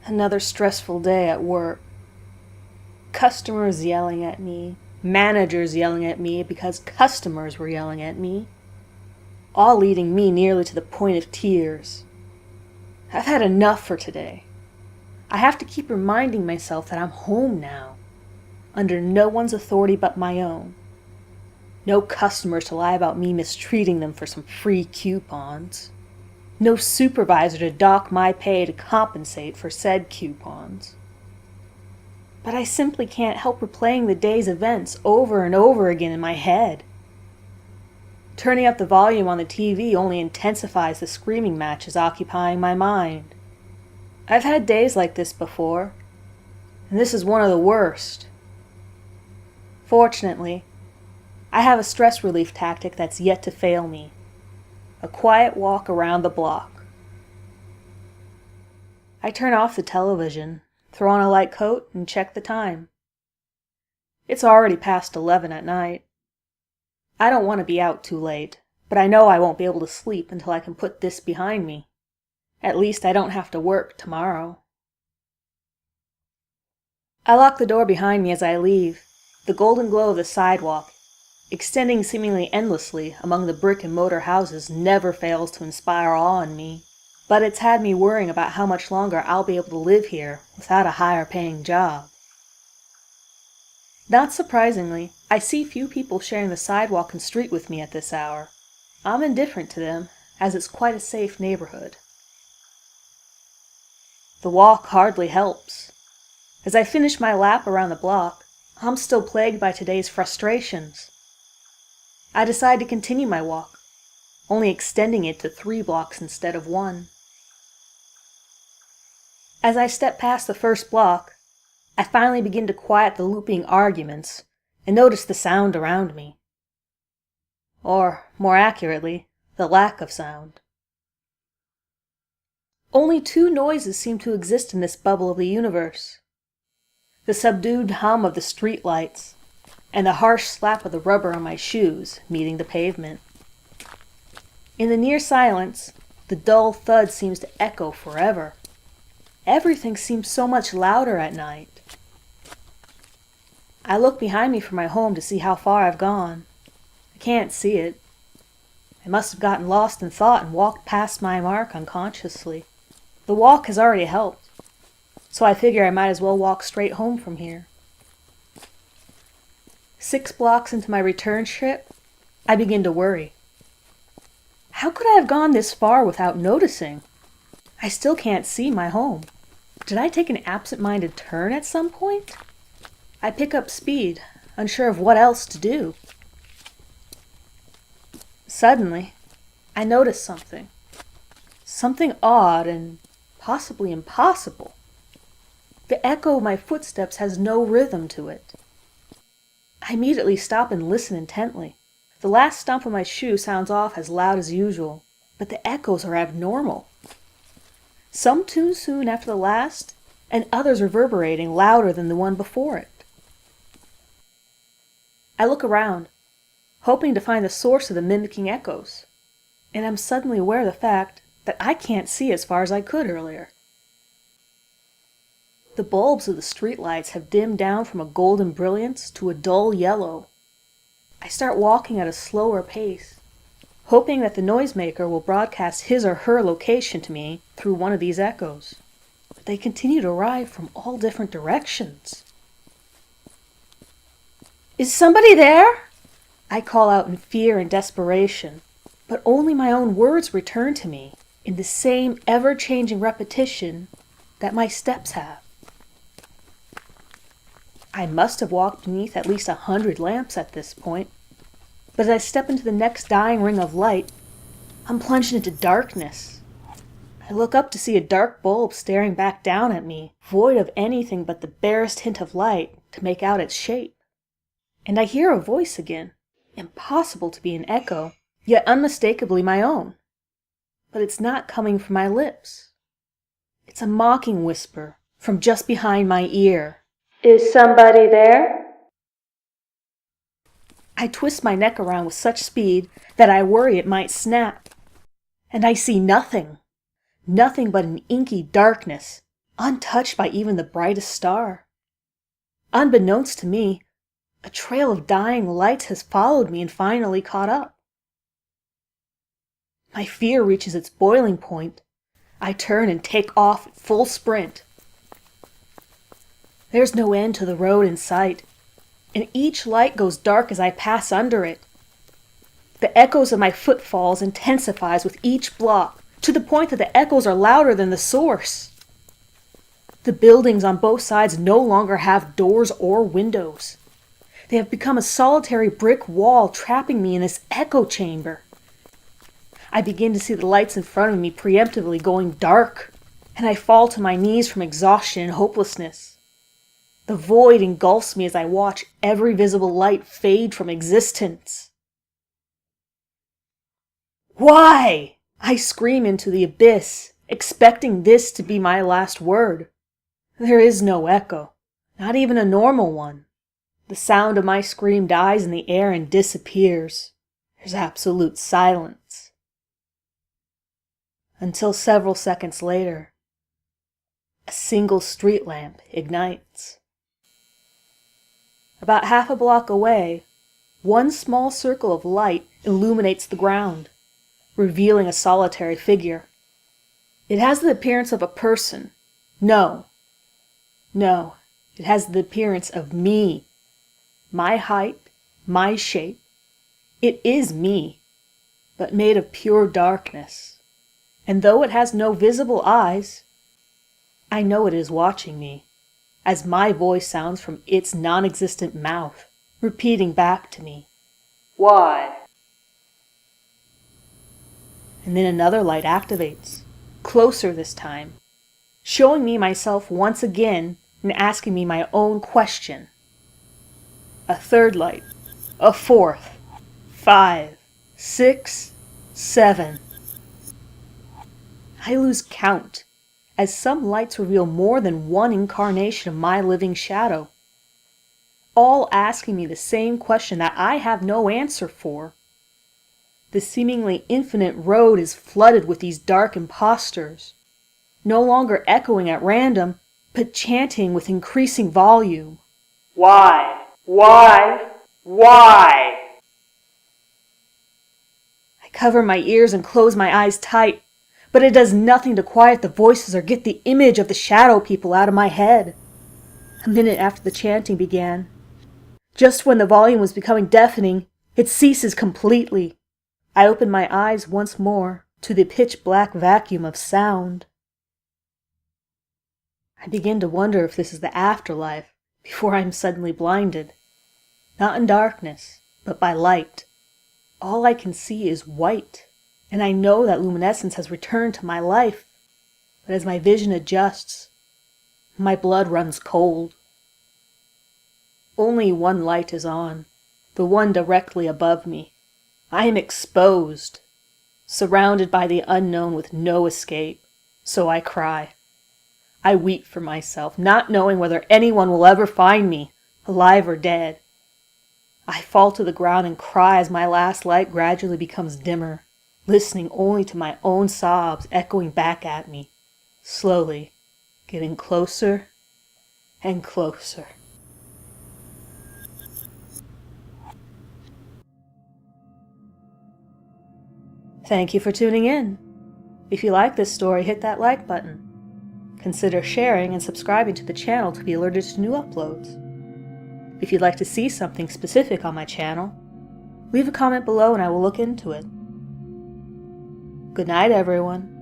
Another stressful day at work. Customers yelling at me, managers yelling at me because customers were yelling at me, all leading me nearly to the point of tears. I've had enough for today. I have to keep reminding myself that I'm home now, under no one's authority but my own. No customers to lie about me mistreating them for some free coupons. No supervisor to dock my pay to compensate for said coupons. But I simply can't help replaying the day's events over and over again in my head. Turning up the volume on the TV only intensifies the screaming matches occupying my mind. I've had days like this before, and this is one of the worst. Fortunately, I have a stress relief tactic that's yet to fail me. A quiet walk around the block. I turn off the television, throw on a light coat, and check the time. It's already past 11 at night. I don't want to be out too late, but I know I won't be able to sleep until I can put this behind me. At least I don't have to work tomorrow. I lock the door behind me as I leave. The golden glow of the sidewalk, extending seemingly endlessly among the brick and mortar houses, never fails to inspire awe in me. But it's had me worrying about how much longer I'll be able to live here without a higher paying job. Not surprisingly, I see few people sharing the sidewalk and street with me at this hour. I'm indifferent to them, as it's quite a safe neighborhood. The walk hardly helps. As I finish my lap around the block, I'm still plagued by today's frustrations. I decide to continue my walk, only extending it to 3 blocks instead of 1. As I step past the first block, I finally begin to quiet the looping arguments and notice the sound around me. Or, more accurately, the lack of sound. Only 2 noises seem to exist in this bubble of the universe. The subdued hum of the streetlights, and the harsh slap of the rubber on my shoes meeting the pavement. In the near silence, the dull thud seems to echo forever. Everything seems so much louder at night. I look behind me for my home to see how far I've gone. I can't see it. I must have gotten lost in thought and walked past my mark unconsciously. The walk has already helped, so I figure I might as well walk straight home from here. 6 blocks into my return trip, I begin to worry. How could I have gone this far without noticing? I still can't see my home. Did I take an absent-minded turn at some point? I pick up speed, unsure of what else to do. Suddenly, I notice something. Something odd and possibly impossible. The echo of my footsteps has no rhythm to it. I immediately stop and listen intently. The last stomp of my shoe sounds off as loud as usual, but the echoes are abnormal. Some too soon after the last, and others reverberating louder than the one before it. I look around, hoping to find the source of the mimicking echoes, and I'm suddenly aware of the fact that I can't see as far as I could earlier. The bulbs of the streetlights have dimmed down from a golden brilliance to a dull yellow. I start walking at a slower pace, hoping that the noisemaker will broadcast his or her location to me through one of these echoes. But they continue to arrive from all different directions. "Is somebody there?" I call out in fear and desperation, but only my own words return to me in the same ever-changing repetition that my steps have. I must have walked beneath at least 100 lamps at this point, but as I step into the next dying ring of light, I'm plunged into darkness. I look up to see a dark bulb staring back down at me, void of anything but the barest hint of light to make out its shape. And I hear a voice again, impossible to be an echo, yet unmistakably my own. But it's not coming from my lips. It's a mocking whisper from just behind my ear. "Is somebody there?" I twist my neck around with such speed that I worry it might snap. And I see nothing. Nothing but an inky darkness, untouched by even the brightest star. Unbeknownst to me, a trail of dying lights has followed me and finally caught up. My fear reaches its boiling point. I turn and take off at full sprint. There's no end to the road in sight, and each light goes dark as I pass under it. The echoes of my footfalls intensifies with each block, to the point that the echoes are louder than the source. The buildings on both sides no longer have doors or windows. They have become a solitary brick wall, trapping me in this echo chamber. I begin to see the lights in front of me preemptively going dark, and I fall to my knees from exhaustion and hopelessness. The void engulfs me as I watch every visible light fade from existence. Why? I scream into the abyss, expecting this to be my last word. There is no echo, not even a normal one. The sound of my scream dies in the air and disappears. There's absolute silence. Until several seconds later, a single street lamp ignites. About half a block away, one small circle of light illuminates the ground, revealing a solitary figure. It has the appearance of a person. No, it has the appearance of me. My height, my shape. It is me, but made of pure darkness. And though it has no visible eyes, I know it is watching me, as my voice sounds from its non-existent mouth, repeating back to me, "Why?" And then another light activates, closer this time, showing me myself once again and asking me my own question. A third light, a fourth, 5, 6, 7. I lose count, as some lights reveal more than one incarnation of my living shadow, all asking me the same question that I have no answer for. The seemingly infinite road is flooded with these dark impostors, no longer echoing at random, but chanting with increasing volume. Why? Why? Why? I cover my ears and close my eyes tight, but it does nothing to quiet the voices or get the image of the shadow people out of my head. A minute after the chanting began, just when the volume was becoming deafening, it ceases completely. I open my eyes once more to the pitch-black vacuum of sound. I begin to wonder if this is the afterlife before I am suddenly blinded. Not in darkness, but by light. All I can see is white, and I know that luminescence has returned to my life. But as my vision adjusts, my blood runs cold. Only one light is on, the one directly above me. I am exposed, surrounded by the unknown with no escape, so I cry. I weep for myself, not knowing whether anyone will ever find me, alive or dead. I fall to the ground and cry as my last light gradually becomes dimmer, listening only to my own sobs echoing back at me, slowly getting closer and closer. Thank you for tuning in. If you like this story, hit that like button. Consider sharing and subscribing to the channel to be alerted to new uploads. If you'd like to see something specific on my channel, leave a comment below and I will look into it. Good night, everyone.